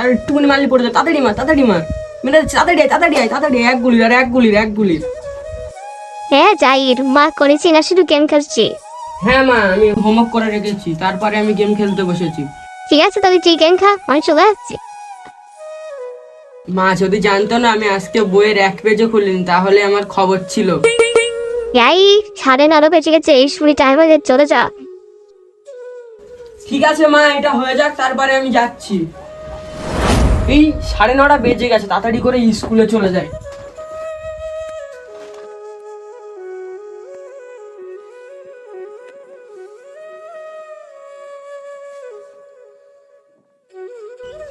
আর একটুখানি মারলি পড়ে যায়, তাড়াতাড়ি মার মেরে তাড়াতাড়ি এক গুলির। হ্যাঁ জাহির, মা করেছি না শুধু গেম খেলছি। হ্যাঁ মা, আমি হোমওয়ার্ক করে রেখেছি, তারপরে আমি গেম খেলতে বসেছি। ঠিক আছে তাহলে তুই গেম খা, আমি চলে যাচ্ছি। মা যদি জানতো না আমি আজকে বইয়ের এক পেজও খুলিনি, তাহলে আমার খবর ছিল। এই 9:30 বেজে গেছে, এই স্কুলে টাইম হয়ে গেছে, চলে যা। ঠিক আছে মা, এটা হয়ে যাক, তারপরে আমি যাচ্ছি। এই 9:30 বেজে গেছে, তাড়াতাড়ি করে স্কুলে চলে যায়।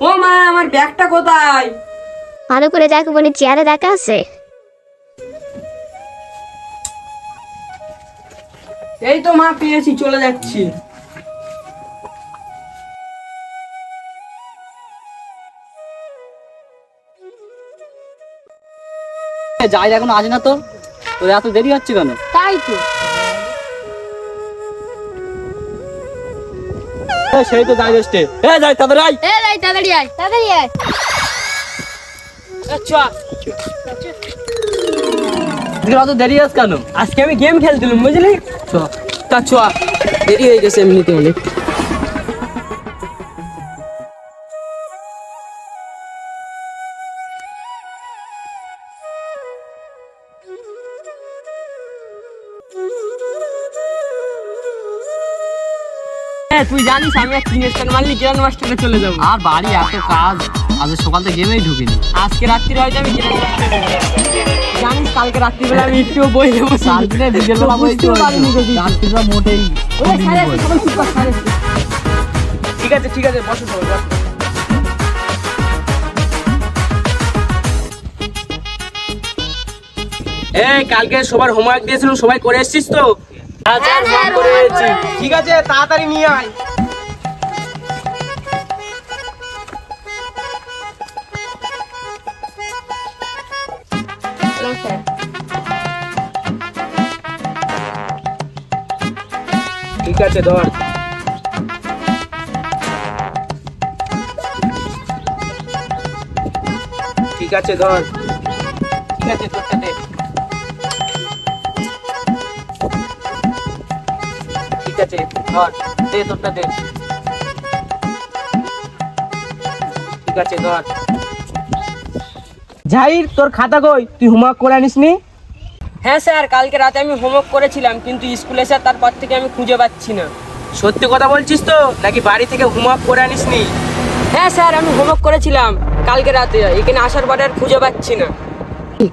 ও মা, আমার ব্যাগটা কোথায়? ভালো করে দেখো, মানে চেয়ারে দেখা আছে। এই তো মা, পেয়েছি, চলে যাচ্ছি। যাই এখন আজ না, তোর এত দেরি হচ্ছে কেন? তাই তো। সেই তো যাই আসছে। যাই তাড়াতাড়ি আয়। তাড়াতাড়ি আয়। আচ্ছা, অত দেরি আছে কেন? আজকে আমি গেম খেলছিলাম, বুঝলি? চ, দেরি হয়ে গেছে এমনিতে অনেক। তুই জানিস আমি আর 3 স্টার মারলি গ্র্যান্ড মাস্টারে চলে যাবো। আর বাড়ি এত কাজ, আজ সকাল থেকে গেমেই ঢুকিনি। আজকে রাত্রি হয়তো আমি গ্র্যান্ড মাস্টারে জানিস, কালকে রাত্রিবেলা আমি একটু বই দেবো। কালকে বিকেলবেলা বুঝতেও পারিনি তো কিছু। রাত্রিটা মোটেই। ওই স্যার এসে, সবাই চুপ কর, স্যার এসে। ঠিক আছে বসো সবাই, বসো। এই কালকে সবার হোমওয়ার্ক দিয়েছিলাম, সবাই করে এসেছিস তো? ঠিক আছে, তাড়াতাড়ি নিয়ে আয়। ঠিক আছে, ধর। ঠিক আছে, ধর। ঠিক আছে, তোরটা দে। ঠিক আছে, ধর, দে তোরটা দে। ঠিক আছে, ধর। জাহির, তোর খাতা কই? তুই হোমওয়ার্ক করে আনিসনি? হ্যাঁ স্যার, কালকে রাতে আমি হোমওয়ার্ক করেছিলাম, কিন্তু স্কুলে স্যার তারপর থেকে আমি খুঁজে পাচ্ছি না। সত্যি কথা বলছিস তো, নাকি বাড়ি থেকে হোমওয়ার্ক করে আনিসনি? হ্যাঁ স্যার, আমি হোমওয়ার্ক করেছিলাম কালকে রাতে, এখানে আসার পরে আর খুঁজে পাচ্ছি না।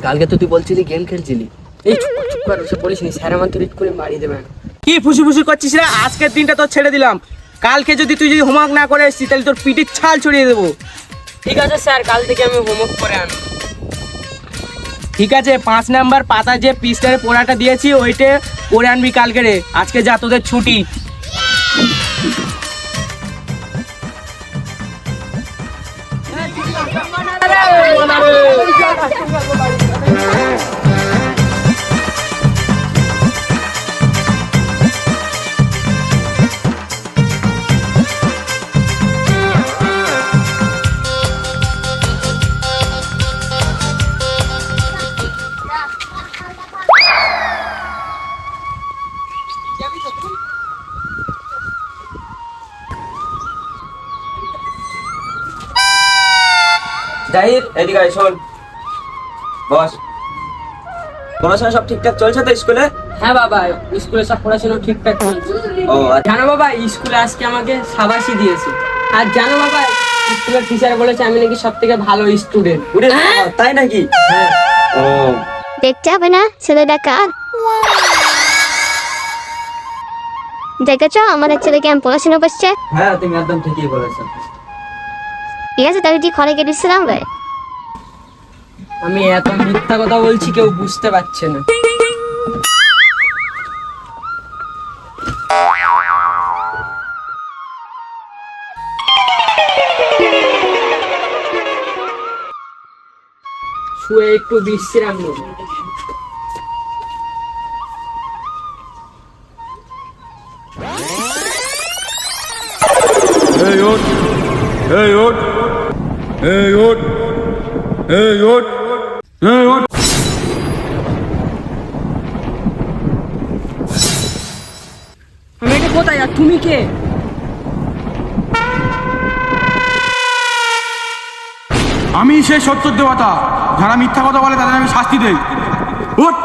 কালকে তো তুই বলছিলি গেম খেলছিলি। এই চুপ কর, ওসব বলিসনি, স্যার আমার তো রিট করে বাড়ি দেবেন। কি ফুসি করছিস রে? আজকের দিনটা তোর ছেড়ে দিলাম, কালকে তুই যদি হোমওয়ার্ক না করে এসেছিস তাহলে তোর পিঠির ছাল ছড়িয়ে দেবো। ঠিক আছে স্যার, কাল থেকে আমি হোমওয়ার্ক করে আনবো। ঠিক আছে, 5 নাম্বার পাতা যে পৃষ্ঠার পড়াটা দিয়েছি ওইটা করে আনবি কালকে রে। আজকে যা, তোদের ছুটি। জাহির, এদিকে আয়, শোন। বস। পড়াশোনা সব ঠিকঠাক চলছে তো স্কুলে? হ্যাঁ বাবা, স্কুলে সব পড়াশোনা ঠিকঠাক চলছে। ও আচ্ছা। জানো বাবা, স্কুলে আজকে আমাকে শাবাশি দিয়েছে। আর জানো বাবা, স্কুলের টিচার বলেছে আমি নাকি সব থেকে ভালো স্টুডেন্ট। ওরে বাবা, তাই নাকি? হ্যাঁ। ও দেখতে হবে না ছেলেটা কার? দেখেছো আমাদের ছেলে কেমন পড়াশোনা করছে? হ্যাঁ, তুমি একদম ঠিকই বলেছো। ঠিক আছে তাহলে তুই ঘরে গিয়ে দিচ্ছিলাম রে। আমি এত মিথ্যা কথা বলছি, কেউ বুঝতে পারছে না। শুয়ে একটু বিশ্রাম নেব। এই ওঠ, এই ওঠ, এই ওঠ, এই ওঠ। আমি এটা কোথায় আর তুমি কে? আমি সেই সত্যর দেবতা, যারা মিথ্যা কথা বলে তাদের আমি শাস্তি দেই। ওঠ।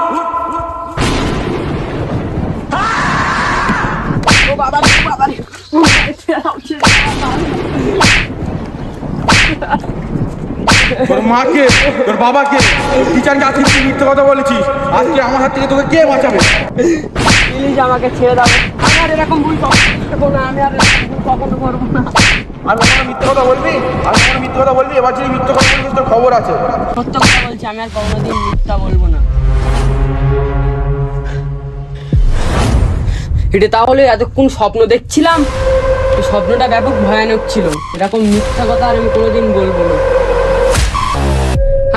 তোর মাকে, তোর বাবাকে, টিচারকে আজকে তুই মিথ্যা কথা বলেছিস, আজকে আমার হাত থেকে তোকে কে বাঁচাবে? প্লিজ আমাকে ছেড়ে দাও, আমার এরকম ভুল করবো না, আমি আর এরকম ভুল কখনো করবো না। আর কখনো মিথ্যা কথা বলবি? আর কখনো মিথ্যা কথা বলবি? এবার যদি মিথ্যা কথা বলছিস তোর খবর আছে। সত্য কথা বলছি, আমি আর কোনোদিন মিথ্যা বলবো না। এটা তাহলে এতক্ষণ স্বপ্ন দেখছিলাম, এই স্বপ্নটা ব্যাপক ভয়ানক ছিল। এরকম মিথ্যা কথা আর আমি কোনোদিন বলবো না।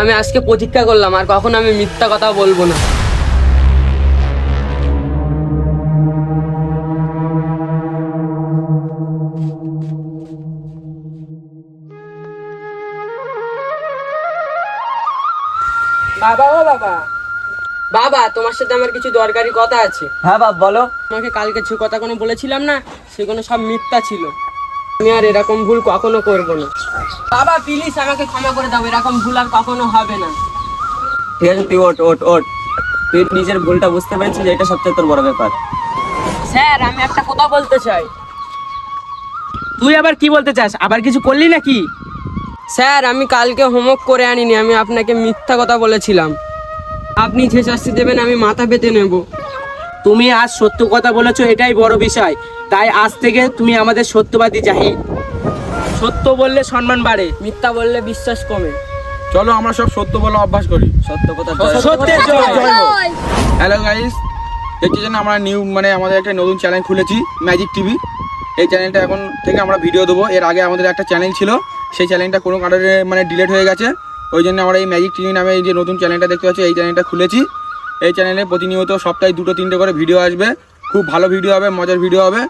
আমি আজকে প্রতিজ্ঞা করলাম আর কখনো আমি মিথ্যা কথা বলবো না। বাবা, ও বাবা, বাবা তোমার সাথে আমার কিছু দরকারি কথা আছে। হ্যাঁ বাপ বলো। তোমাকে কালকে যে কথা কোনো বলেছিলাম না, সেগুলো সব মিথ্যা ছিল। আমি আর এরকম ভুল কখনো করব না। বাবা প্লিজ আমাকে ক্ষমা করে দাও, এরকম ভুল আর কখনো হবে না। ঠিক আছে, তুই ওঠ ওঠ ওঠ। তুই নিজের ভুলটা বুঝতে পেরেছিস, এটা সবচেয়ে তোর বড় ব্যাপার। স্যার আমি একটা কথা বলতে চাই। তুই আবার কি বলতে চাস? আবার কিছু করলি নাকি? স্যার আমি কালকে হোমওয়ার্ক করে আনিনি, আমি আপনাকে মিথ্যা কথা বলেছিলাম। আপনি যে শাস্তি দেবেন আমি মাথা পেতে নেব। তুমি আজ সত্য কথা বলেছো, এটাই বড় বিষয়। তাই আজ থেকে তুমি আমাদের সত্যবাদী জাহিদ। সত্য বললে সম্মান বাড়ে, মিথ্যা বললে বিশ্বাস কমে। চলো আমরা সব সত্য বলা অভ্যাস করি। সত্য কথা সত্যের জয়। হ্যালো গাইস, দেখছি জন্য আমরা আমাদের একটা নতুন চ্যানেল খুলেছি, ম্যাজিক টিভি। এই চ্যানেলটা এখন থেকে আমরা ভিডিও দেবো। এর আগে আমাদের একটা চ্যানেল ছিল, সেই চ্যানেলটা কোনো কারণে ডিলিট হয়ে গেছে। ওই জন্য আমরা এই ম্যাজিক টিভি নামে এই যে নতুন চ্যানেলটা দেখতে পাচ্ছি, এই চ্যানেলটা খুলেছি। এই চ্যানেলে প্রতিনিয়ত সপ্তাহে 2-3টে করে ভিডিও আসবে। খুব ভালো ভিডিও হবে, মজার ভিডিও হবে।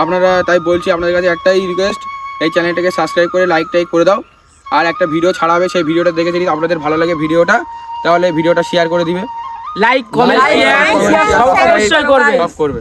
আপনারা তাই বলছি, আপনাদের কাছে একটাই রিকোয়েস্ট, এই চ্যানেলটাকে সাবস্ক্রাইব করে লাইক করে দাও। আর একটা ভিডিও ছাড়া হবে, সেই ভিডিওটা দেখে যদি আপনাদের ভালো লাগে ভিডিওটা, তাহলে ভিডিওটা শেয়ার করে দিবে, লাইক কমেন্ট অবশ্যই করবে। করবে।